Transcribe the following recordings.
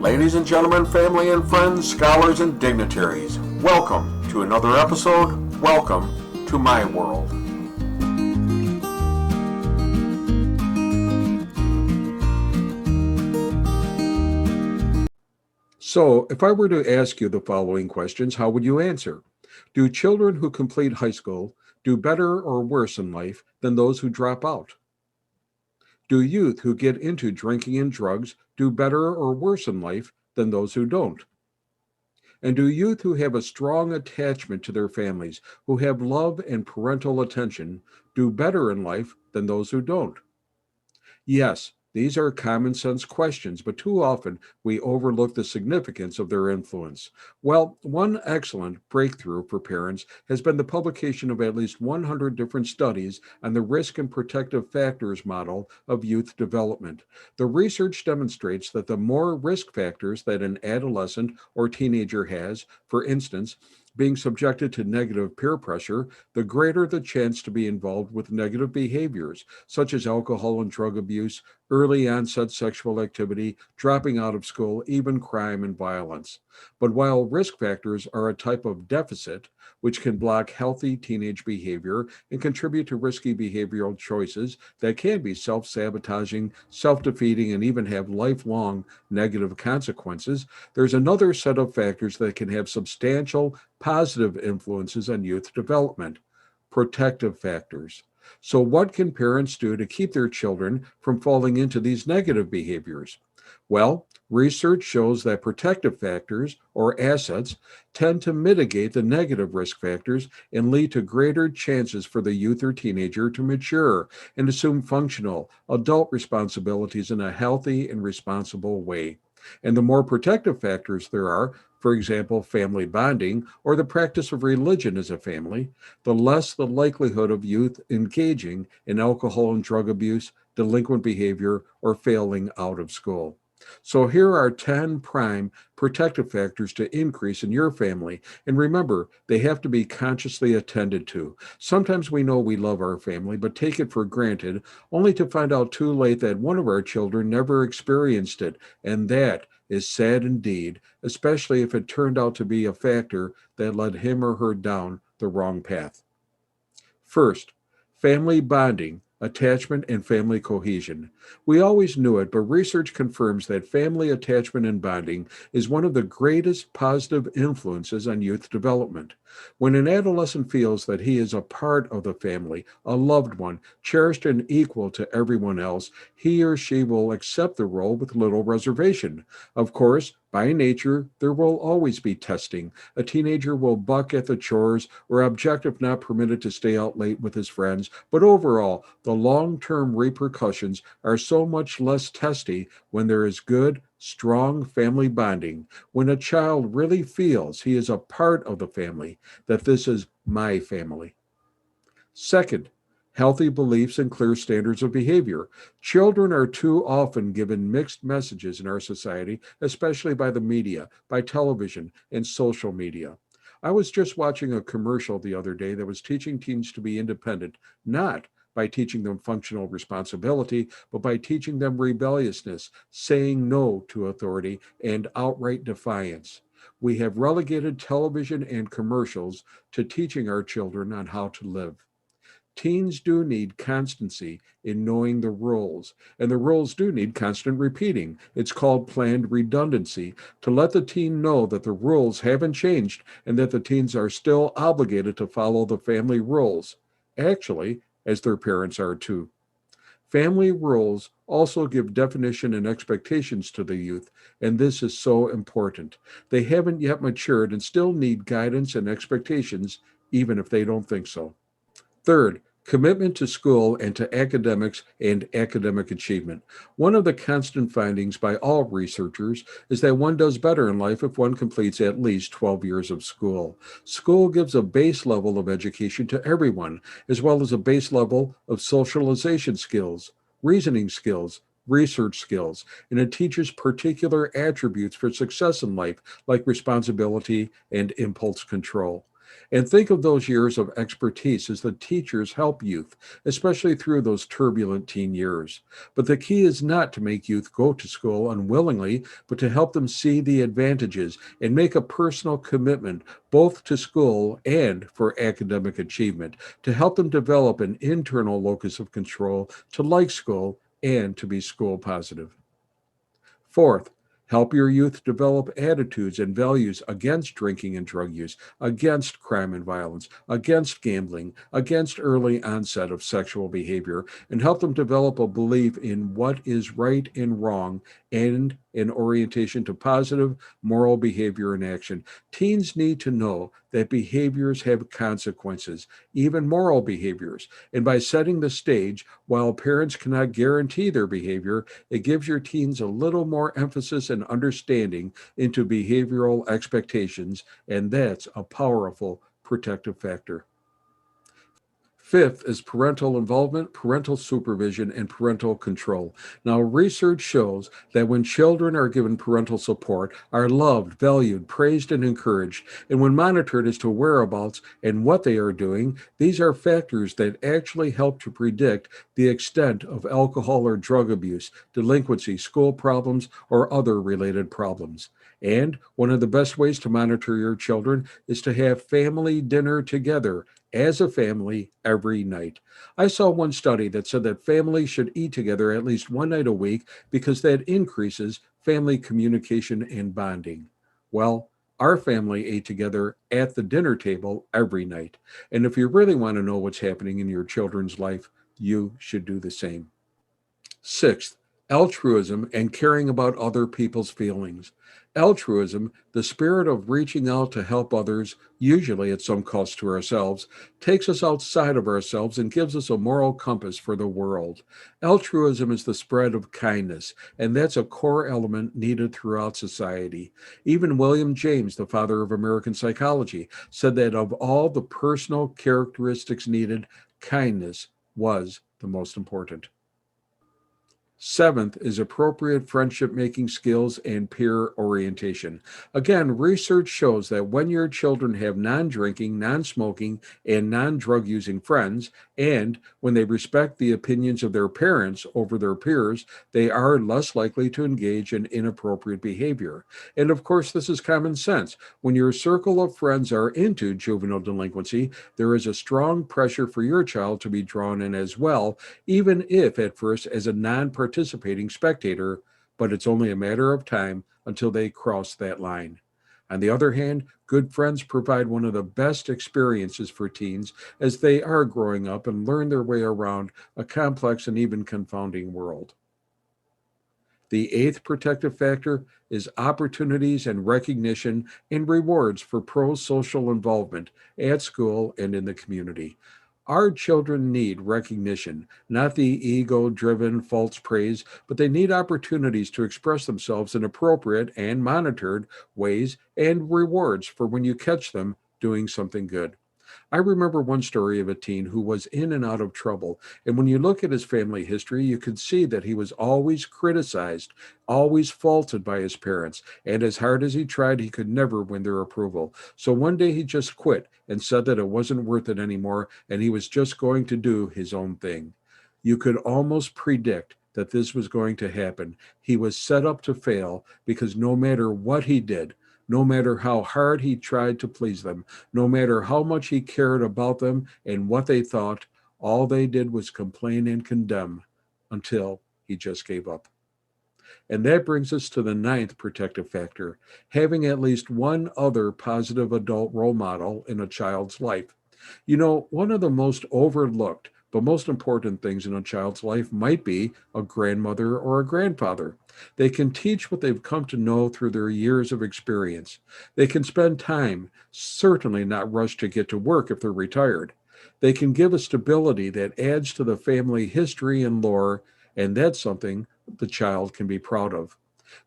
Ladies and gentlemen, family and friends, scholars and dignitaries, welcome to another episode. Welcome to my world. So, if I were to ask you the following questions, how would you answer? Do children who complete high school do better or worse in life than those who drop out? Do youth who get into drinking and drugs do better or worse in life than those who don't? And do youth who have a strong attachment to their families, who have love and parental attention, do better in life than those who don't? Yes, these are common sense questions, but too often we overlook the significance of their influence. Well, one excellent breakthrough for parents has been the publication of at least 100 different studies on the risk and protective factors model of youth development. The research demonstrates that the more risk factors that an adolescent or teenager has, for instance, being subjected to negative peer pressure, the greater the chance to be involved with negative behaviors, such as alcohol and drug abuse, early onset sexual activity, dropping out of school, even crime and violence. But while risk factors are a type of deficit, which can block healthy teenage behavior and contribute to risky behavioral choices that can be self-sabotaging, self-defeating, and even have lifelong negative consequences, there's another set of factors that can have substantial positive influences on youth development: protective factors. So, what can parents do to keep their children from falling into these negative behaviors? Well, research shows that protective factors, or assets, tend to mitigate the negative risk factors and lead to greater chances for the youth or teenager to mature and assume functional adult responsibilities in a healthy and responsible way. And the more protective factors there are, for example, family bonding or the practice of religion as a family, the less the likelihood of youth engaging in alcohol and drug abuse, delinquent behavior, or failing out of school. So here are 10 prime protective factors to increase in your family. And remember, they have to be consciously attended to. Sometimes we know we love our family, but take it for granted, only to find out too late that one of our children never experienced it. And that is sad indeed, especially if it turned out to be a factor that led him or her down the wrong path. First, family bonding, attachment, and family cohesion. We always knew it, but research confirms that family attachment and bonding is one of the greatest positive influences on youth development. When an adolescent feels that he is a part of the family, a loved one, cherished and equal to everyone else, he or she will accept the role with little reservation. Of course, by nature, there will always be testing. A teenager will buck at the chores or object if not permitted to stay out late with his friends, but overall, the long-term repercussions are so much less testy when there is good, strong family bonding, when a child really feels he is a part of the family, that this is my family. Second, healthy beliefs and clear standards of behavior. Children are too often given mixed messages in our society, especially by the media, by television, and social media. I was just watching a commercial the other day that was teaching teens to be independent, not by teaching them functional responsibility, but by teaching them rebelliousness, saying no to authority, and outright defiance. We have relegated television and commercials to teaching our children on how to live. Teens do need constancy in knowing the rules, and the rules do need constant repeating. It's called planned redundancy, to let the teen know that the rules haven't changed and that the teens are still obligated to follow the family rules, actually, as their parents are too. Family rules also give definition and expectations to the youth, and this is so important. They haven't yet matured and still need guidance and expectations, even if they don't think so. Third, commitment to school and to academics and academic achievement. One of the constant findings by all researchers is that one does better in life if one completes at least 12 years of school. School gives a base level of education to everyone, as well as a base level of socialization skills, reasoning skills, research skills, and it teaches particular attributes for success in life, like responsibility and impulse control. And think of those years of expertise as the teachers help youth, especially through those turbulent teen years. But the key is not to make youth go to school unwillingly, but to help them see the advantages and make a personal commitment both to school and for academic achievement, to help them develop an internal locus of control to like school and to be school positive. Fourth, help your youth develop attitudes and values against drinking and drug use, against crime and violence, against gambling, against early onset of sexual behavior, and help them develop a belief in what is right and wrong and an orientation to positive moral behavior and action. Teens need to know that behaviors have consequences, even moral behaviors. And by setting the stage, while parents cannot guarantee their behavior, it gives your teens a little more emphasis and understanding into behavioral expectations, and that's a powerful protective factor. Fifth is parental involvement, parental supervision, and parental control. Now, research shows that when children are given parental support, are loved, valued, praised, and encouraged, and when monitored as to whereabouts and what they are doing, these are factors that actually help to predict the extent of alcohol or drug abuse, delinquency, school problems, or other related problems. And one of the best ways to monitor your children is to have family dinner together as a family every night. I saw one study that said that families should eat together at least one night a week because that increases family communication and bonding. Well, our family ate together at the dinner table every night. And if you really want to know what's happening in your children's life, you should do the same. Sixth, altruism and caring about other people's feelings. Altruism, the spirit of reaching out to help others, usually at some cost to ourselves, takes us outside of ourselves and gives us a moral compass for the world. Altruism is the spread of kindness, and that's a core element needed throughout society. Even William James, the father of American psychology, said that of all the personal characteristics needed, kindness was the most important. Seventh is appropriate friendship making skills and peer orientation. Again, research shows that when your children have non drinking, non smoking, and non drug using friends, and when they respect the opinions of their parents over their peers, they are less likely to engage in inappropriate behavior. And of course, this is common sense. When your circle of friends are into juvenile delinquency, there is a strong pressure for your child to be drawn in as well, even if at first as a non participating spectator, but it's only a matter of time until they cross that line. On the other hand, good friends provide one of the best experiences for teens as they are growing up and learn their way around a complex and even confounding world. The eighth protective factor is opportunities and recognition and rewards for pro social involvement at school and in the community. Our children need recognition, not the ego driven false praise, but they need opportunities to express themselves in appropriate and monitored ways and rewards for when you catch them doing something good. I remember one story of a teen who was in and out of trouble. And when you look at his family history, you could see that he was always criticized, always faulted by his parents. And as hard as he tried, he could never win their approval. So one day he just quit and said that it wasn't worth it anymore and he was just going to do his own thing. You could almost predict that this was going to happen. He was set up to fail because no matter what he did, no matter how hard he tried to please them, no matter how much he cared about them and what they thought, all they did was complain and condemn until he just gave up. And that brings us to the ninth protective factor, having at least one other positive adult role model in a child's life. You know, one of the most overlooked but most important things in a child's life might be a grandmother or a grandfather. They can teach what they've come to know through their years of experience. They can spend time, certainly not rush to get to work if they're retired. They can give a stability that adds to the family history and lore, and that's something the child can be proud of.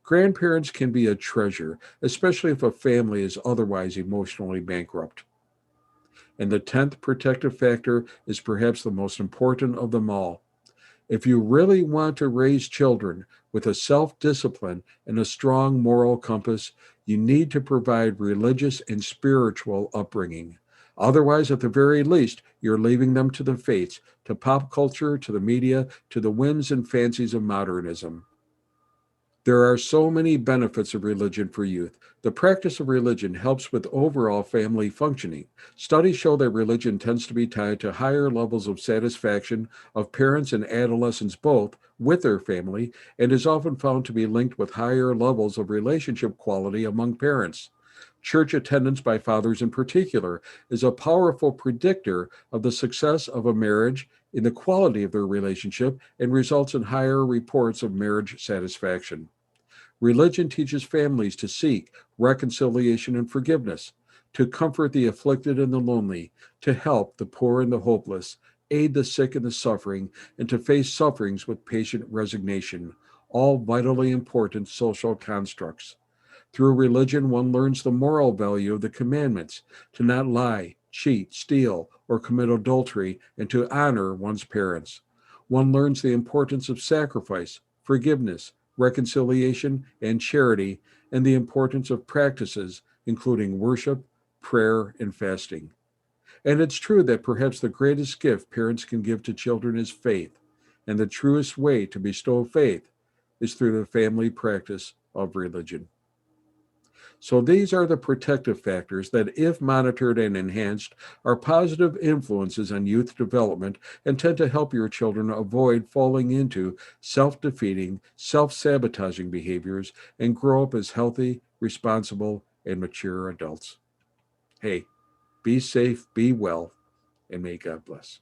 Grandparents can be a treasure, especially if a family is otherwise emotionally bankrupt. And the 10th protective factor is perhaps the most important of them all. If you really want to raise children with a self discipline and a strong moral compass, you need to provide religious and spiritual upbringing. Otherwise, at the very least, you're leaving them to the fates, to pop culture, to the media, to the whims and fancies of modernism. There are so many benefits of religion for youth. The practice of religion helps with overall family functioning. Studies show that religion tends to be tied to higher levels of satisfaction of parents and adolescents both with their family, and is often found to be linked with higher levels of relationship quality among parents. Church attendance by fathers in particular is a powerful predictor of the success of a marriage in the quality of their relationship and results in higher reports of marriage satisfaction. Religion teaches families to seek reconciliation and forgiveness, to comfort the afflicted and the lonely, to help the poor and the hopeless, aid the sick and the suffering, and to face sufferings with patient resignation, all vitally important social constructs. Through religion, one learns the moral value of the commandments, to not lie, cheat, steal, or commit adultery, and to honor one's parents. One learns the importance of sacrifice, forgiveness, reconciliation, and charity, and the importance of practices including worship, prayer, and fasting. And it's true that perhaps the greatest gift parents can give to children is faith, and the truest way to bestow faith is through the family practice of religion. So these are the protective factors that, if monitored and enhanced, are positive influences on youth development and tend to help your children avoid falling into self-defeating, self-sabotaging behaviors and grow up as healthy, responsible, and mature adults. Hey, be safe, be well, and may God bless.